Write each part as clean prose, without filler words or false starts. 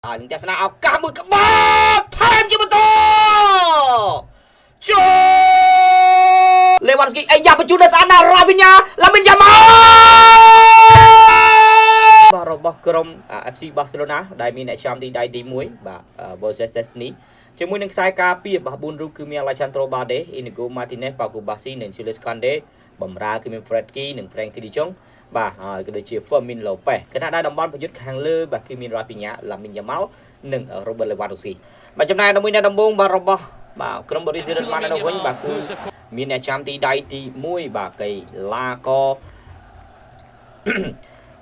នឹងទស្សនាឱកាសមួយក្បាលថែមជាបន្តចូលលេវ៉ាន់ស្គីអាយ៉ាបញ្ជូនដល់ស្អាតណារ៉ាវីញ៉ាឡាមីនយ៉ាម៉ាល់បាទរបស់ក្រុម FC Barcelona ដែលមានអ្នកចាំទីដៃទី1បាទ versus Szczesny ជាមួយនឹងខ្សែការពារបាទ4រូបគឺមាន Alejandro Balde, Inigo Martinez, Paco Bassi និង Jules Koundé បំរើគឺមាន Frenkie និង Frenkie de Jong បាទហើយក៏ដូចជា Fermin Lopez ខណៈដែលតំបន់ប្រយុទ្ធខាងលើបាទគឺមាន Rafinha, Lamine Yamal និង Robert Lewandowski បាទចំណែកមួយនៅដំបូងបាទរបស់បាទក្រុម Borussia Dortmund នៅវិញបាទគឺមានអ្នកចាំទីដៃទី1បាទកីឡាករ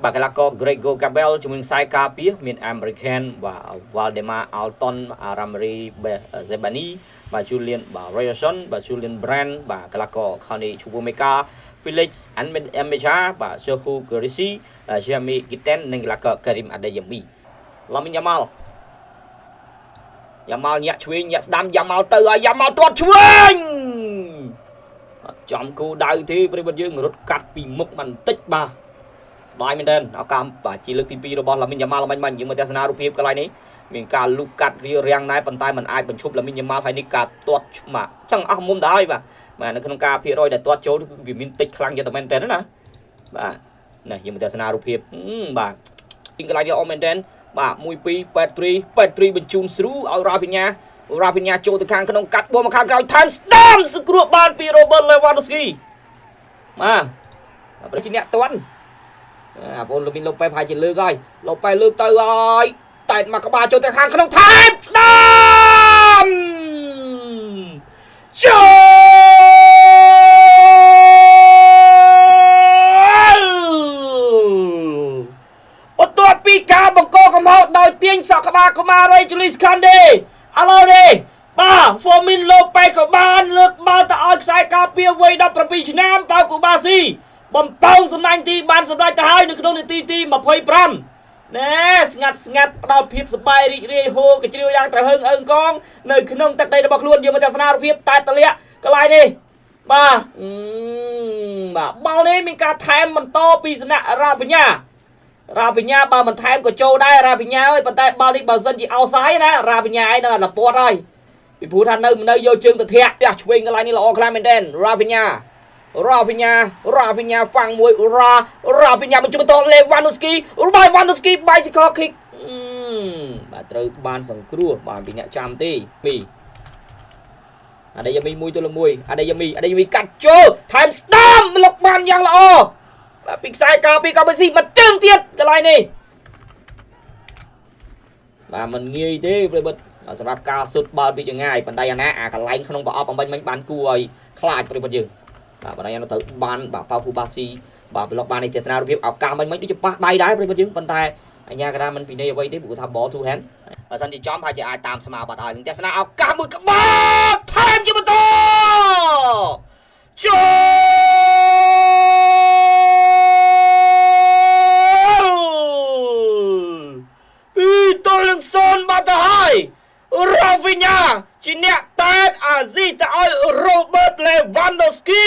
បាទកីឡាករ Gregor Gabel ជាមួយខ្សែការពារមាន American បាទ Waldemar Alton, Ramri Zebani បាទ Julian បាទ Ryerson បាទ Julian Brand បាទកីឡាករ Khani Chukwuemeka, Felix Anmeja បាទ Serhou Guirassy, Jeremy Gitten និងកីឡាករ Karim Adeyemi Lamine Yamal ញាក់ឆ្វេងញាក់ស្ដាំយ៉ាម៉ាល់ទៅហើយយ៉ាម៉ាល់ទាត់ឆ្វេងអត់ចំគូដៅទេប្រិមត្តយើងរត់កាត់ពីមុខបន្តិចបាទស្ដាយមែនទែនឱកាសបាទជាលើកទី2របស់ឡាមីនយ៉ាម៉ាល់មិញយើងមើលទស្សនារូបភាពកន្លែងនេះមានការលូកកាត់រារាំងដែរប៉ុន្តែมันអាចបញ្ឈប់ឡាមីនយ៉ាម៉ាល់ហើយនេះការទាត់ឆ្មាក់អញ្ចឹងអស់មុំទៅហើយបាទនៅក្នុងការភាគរយដែលទាត់ចូលគឺវាមានតិចខ្លាំងយ៉ាងតែមែនទែនណាបាទនេះយើងមើលទស្សនារូបភាពបាទពីកន្លែងនេះអស់មែនទែនបាទ1-2 8-3 បញ្ជូនស្រូឲ្យ Rafinha ចូលទៅខាងក្នុងកាត់បោះមកខាងក្រោយថែមស្ដាមសង្គ្រោះបានពី Robert Lewandowski បាទប្រជិអ្នកតាន់បង Lamine Lopez ប្រហែលជាលើកហើយ Lopez លើកទៅហើយតែមកក្បាលចូលទៅខាងក្នុងថែមស្ដាមចូលបន្ទាប់ពីការបង្កកំហុសដោយទាញសក់ក្បាលកុមារ Jules Koundé ឥឡូវនេះបាទ Fermin Lopez ក៏បានលើកបាល់ទៅឲ្យខ្សែការពារវ័យ17ឆ្នាំ Paco Bassi បំពងសម្លាញ់ទីបានសម្រេចទៅហើយនៅក្នុងនាទីទី25ណែស្ងាត់ផ្ដល់ភាពសប្បាយរីករាយហូរកជ្រៀវយ៉ាងត្រហឹងអើងកងនៅក្នុងទឹកដីរបស់ខ្លួនយើងមកទស្សនារូបភាពតែតលាក់កន្លែងនេះបាទបាល់នេះមានការថែមបន្តពីសំណាក់ Rafinha បើមិនថែមក៏ចូលដែរ Rafinha អើយប៉ុន្តែបាល់នេះបើសិនជាអោសាយណា Rafinha ឯងនៅតែពាត់ហើយពីព្រោះថានៅយកជើងទៅធាក់ផ្ទះឆ្វេងកន្លែងនេះល្អខ្លាំងមែនទែន Rafinha ហ្វាំងមួយ Rafinha បញ្ជូនទៅ Lewandowski bicycle kick បាទត្រូវបានសង្គ្រោះបានពីអ្នកចាំទេAdeyemi 1 ទល់នឹង 1 Adeyemi កាត់ចូលថែមស្ដាមលុកបានយ៉ាងល្អបាទពីខ្សែការពីកម្ពុជាមកជើងទៀតកន្លែងនេះបាទមិនងាយទេប្រិមិត្តសម្រាប់ការស៊ុតបាល់ពីចង្អាយបណ្ដៃអាណាអាកន្លែងក្នុងប្រអប់បំពេញមិញបានគួរឲ្យខ្លាចប្រិមិត្តយើងបាទបណ្ដៃអាណាត្រូវបានបាទប៉ៅគូបាស៊ីបាទប្លុកបាននេះទស្សនារូបភាពឱកាសមិញដូចជាប៉ះដៃដែរប្រិមិត្តយើងប៉ុន្តែអញ្ញាកណ្ដាលមិនពីនៃអ្វីទេព្រោះថា ball two hand បើសិនជាចំហើយជាអាចតាមស្មារបាត់ហើយនឹងទស្សនាឱកាសមួយក្បាលថែមជាបន្តចូល0បាត់ទៅហើយ Rafinha ជាអ្នកតែតអាស៊ីទៅឲ្យ Robert Lewandowski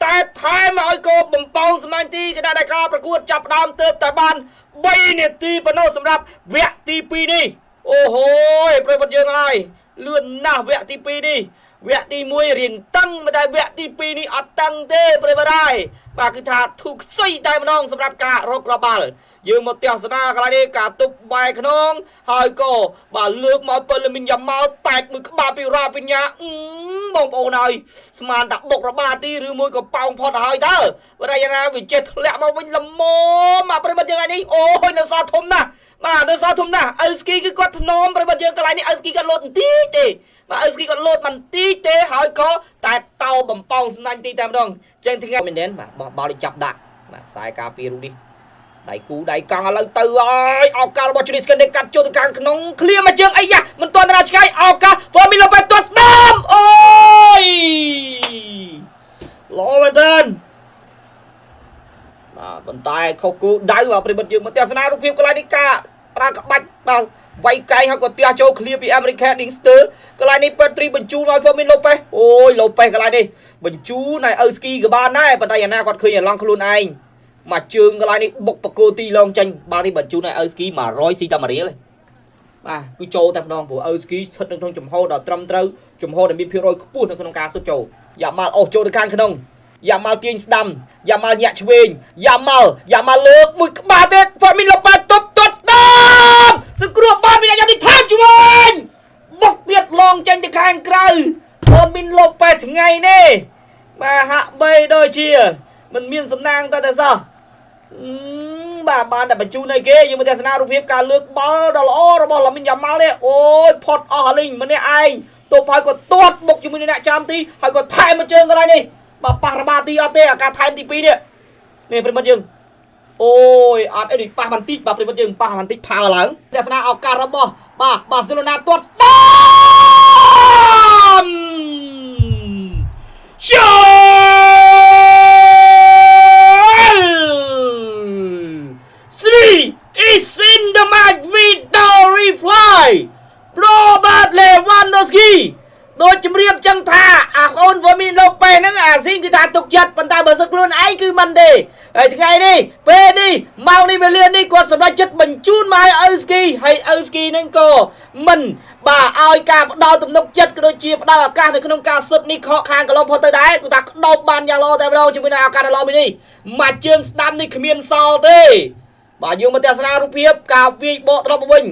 តែថែមឲ្យក៏បំពងសម្លាញ់ទីគណៈដែលការប្រកួតចាប់ដើមទើបតែបាន3នាទីប៉ុណ្ណោះសម្រាប់វគ្គទី2នេះអូហូយប្រិយមិត្តយើងហើយលឿនណាស់វគ្គទី2នេះវគ្គទី1រៀនតឹងមិនតែវគ្គទី2នេះអត់តឹងទេប្រិយមិត្តហើយបាទគឺថាធូរខ្សីតែម្ដងសម្រាប់ការរកគ្រាប់បាល់យើងមកទស្សនាកន្លែងនេះការទប់បែកក្នុងហើយក៏បាទលើកមកពេលមីនយ៉ាម៉ាល់តែកមួយក្បាលពី Rafinha បងប្អូនហើយស្មានតាបុករបាទីឬមួយក៏ប៉ោងផុតទៅហើយតើបរិយាណាវាចេះធ្លាក់មកវិញល្មមមកប្រិមិត្តយើងនេះអូយនៅសល់ធំណាស់បាទនៅសល់ធំណាស់អ៊ឺស្គីគឺគាត់ធ្នមប្រិមិត្តយើងកន្លែងនេះអ៊ឺស្គីគាត់លោតបន្តិចទេបាទអ៊ឺស្គីគាត់លោតបន្តិចទេហើយក៏តែតោបំពងស្នាញ់ទីតែម្ដងចឹងថ្ងៃមែនទេបាទបោះបាល់ចាប់ដាក់បាទខ្សែការពាររូបនេះដៃគូដៃកង់ឥឡូវទៅហើយឱកាសរបស់ Jules Koundé កាត់ចូលទៅខាងក្នុងឃ្លៀមកជើងអីយ៉ាមិនទាន់តាឆ្ងាយឱកាស Fermin Lopez ទាត់ស្ដាមអូយល្អមែនទែនបាទប៉ុន្តែខុសគូដៅបាទប្រិមិត្តយើងមកទស្សនារូបភាពកន្លែងនេះការប្រើក្បាច់បាទវាយកែងហើយក៏ទះចូលឃ្លៀពី American Dingster កន្លែងនេះ3បញ្ជូនឲ្យ Fermin Lopez អូយ Lopez កន្លែងនេះបញ្ជូនឲ្យ Ski ក៏បានដែរប៉ុន្តែអាណាគាត់ឃើញអាឡង់ខ្លួនឯងមកជើងកន្លែងនេះបុកបកគោទីឡងចាញ់បាល់នេះបញ្ជូនឲ្យ Ski 100ស៊ីតាម៉ារៀល បាទគឺចូលតែម្ដងព្រោះអ៊ូស្គីស្ថិតនៅក្នុងចំហដ៏ត្រឹមត្រូវចំហដែលមានភាគរយខ្ពស់នៅក្នុងការស៊ុបចូលយ៉ាម៉ាល់អូសចូលទៅខាងក្នុងយ៉ាម៉ាល់ទាញស្ដាំយ៉ាម៉ាល់ញាក់ឆ្វេងយ៉ាម៉ាល់លើកមួយក្បាលទៀតហ្វាមីនឡូប៉េទប់ទាត់ស្ដាំសង្គ្រោះបានមានយ៉ាងនេះថែមឆ្វេងបុកទៀតឡងចេញទៅខាងក្រៅហ្វាមីនឡូប៉េថ្ងៃនេះបាទហាក់បីដូចជាមិនមានសំណាងតែសោះបាទបានតែបញ្ជូនឲ្យគេយើងមើលទស្សនារូបភាពការលើកបាល់ដ៏ល្អរបស់ឡាមីនយ៉ាម៉ាល់នេះអូយផុតអស់លីងម្នាក់ឯងទប់ហើយក៏ទាត់បុកជាមួយនឹងអ្នកចាំទីហើយក៏ថែមមួយជើងកន្លែងនេះបាទប៉ះរបាទីអត់ទេអាការថែមទី2នេះនេះប្រិមិត្តយើងអូយអត់អីនេះប៉ះបន្តិចបាទប្រិមិត្តយើងប៉ះបន្តិចផើឡើងទស្សនាឱកាសរបស់បាទបាសេឡូណាទាត់ស្ដាំជើis in the match victory fly Robert Lewandowski ដូចជំរាបចឹងថាអាប្អូន Fermin Lopez ហ្នឹងអាស៊ីគឺថាទុកចិត្តប៉ុន្តែបើសិនខ្លួនឯងគឺមិនទេហើយថ្ងៃនេះពេលនេះម៉ោងនេះវេលានេះគាត់សម្រេចចិត្តបញ្ជូនមកឲ្យអ៊ូស្គីហើយអ៊ូស្គីហ្នឹងក៏មិនបាទឲ្យការផ្ដល់ទំនុកចិត្តក៏ដូចជាផ្ដល់ឱកាសនៅក្នុងការស៊ឹបនេះខកខាងកន្លងផុតទៅដែរគឺថាដោបបានយ៉ាងល្អតែម្ដងជាមួយនឹងឱកាសដ៏ល្អនេះមកជើងស្ដាំនេះគ្មានសល់ទេបាទយើងមកទស្សនារូបភាពការវាយបកត្រឡប់មកវិញ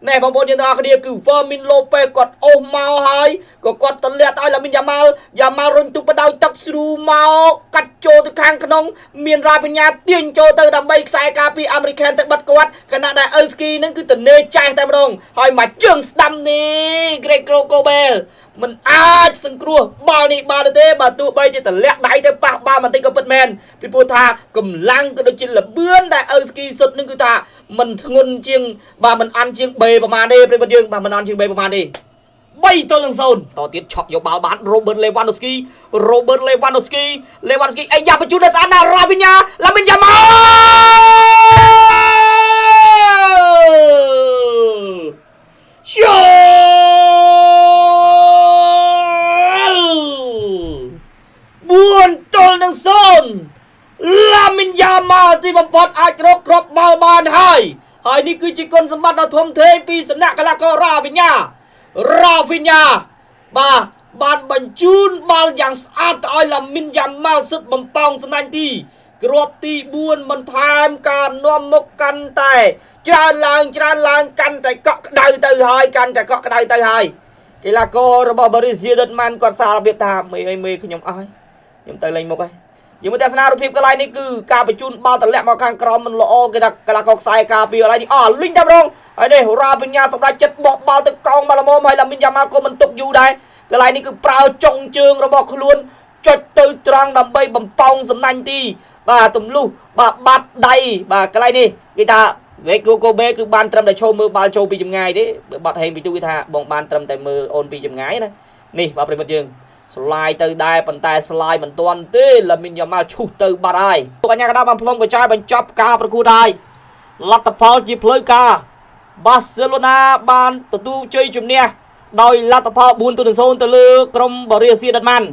ណែបងប្អូនយើងទាំងអស់គ្នាគឺ Fermin Lopez គាត់អូសមកហើយក៏គាត់ទម្លាក់ឲ្យឡាមីនយ៉ាម៉ាល់រុញទុបបដោយទឹកស្រូមកកាត់ចូលទៅខាងក្នុងមានរ៉ាបញ្ញាទាញចូលទៅដើម្បីខ្សែការពីអាមេរិកទៅបិទគាត់ខណៈដែលអ៊ូស្គីហ្នឹងគឺតនេចែសតែម្ដងហើយមកជើងស្ដាំនេះ Gregor Kobel មិនអាចសង្គ្រោះបាល់នេះបានទេបើទោះបីជាតម្លាក់ដៃទៅប៉ះបាល់បន្តិចក៏ពិតមែនពីព្រោះថាកម្លាំងក៏ដូចជាលបឿនដែលអ៊ូស្គីសុទ្ធនឹងគឺថាមិនធ្ងន់ជាងបាទមិនអាន់ជាងបេប្រហែលទេប្រិយមិត្តយើងបាទមិនអាន់ជាងបេប្រហែលទេ3-0តទៀតឆក់យកបាល់បាន Robert Lewandowski អីយ៉ាបញ្ជូនដល់ស្អាតណាស់ Rafinha ឡាមីនយ៉ាម៉ាល់ឡាមីនយ៉ាម៉ាល់ទីបំផុតអាចរកគ្រាប់បាល់បានហើយនេះគឺជាគុណសម្បត្តិដ៏ធំធេងពីសំណាក់កីឡាករ Rafinha បាទបានបញ្ជូនបាល់យ៉ាងស្អាតទៅឲ្យឡាមីនយ៉ាម៉ាល់សុទ្ធបំប៉ោងសំណាញ់ទីគ្រាប់ទី4បន្ថែមការនាំមុខកាន់តែច្រើនឡើងកាន់តែកក់ក្ដៅទៅហើយកីឡាកររបស់ Borussia Dortmund គាត់សាររបៀបថាមេខ្ញុំអស់ហើយខ្ញុំទៅលេងមុខហើយយើងមើលទស្សនារូបភាពកន្លែងនេះគឺការបញ្ជូនបាល់ទម្លាក់មកខាងក្រោមមិនល្អគេថាកីឡាករខ្សែការពារកន្លែងនេះលីងតែម្ដងហើយនេះរ៉ាបញ្ញាសម្រាប់ចិត្តបោះបាល់ទៅកោងបាល់ល្មមហើយឡាមីនយ៉ាម៉ាល់ក៏មិនទុកយូរដែរកន្លែងនេះគឺប្រើចុងជើងរបស់ខ្លួនចុចទៅត្រង់ដើម្បីបំប៉ោងសំណាញ់ទីបាទទម្លុះបាទបាត់ដៃបាទកន្លែងនេះគេថាGregor Kobel គឺបានត្រឹមតែឈោមើលបាល់ចូលពីចម្ងាយទេបាត់ហេងពីទូគេថាបងបានត្រឹមតែមើលអូនពីចម្ងាយណានេះបាទប្រិមិត្តយើងស្លាយទៅដែរប៉ុន្តែស្លាយមិនទាន់ទេឡាមីនយ៉ាម៉ាល់ឈូសទៅបាត់ហើយលោកអញ្ញាកណ្ដាលបានផ្លុំកញ្ចែបញ្ចប់ការប្រកួតហើយលទ្ធផលជាផ្លូវការបាសេឡូណាបានទទួលជ័យជំនះដោយលទ្ធផល4-0ទៅលើក្រុម Borussia Dortmund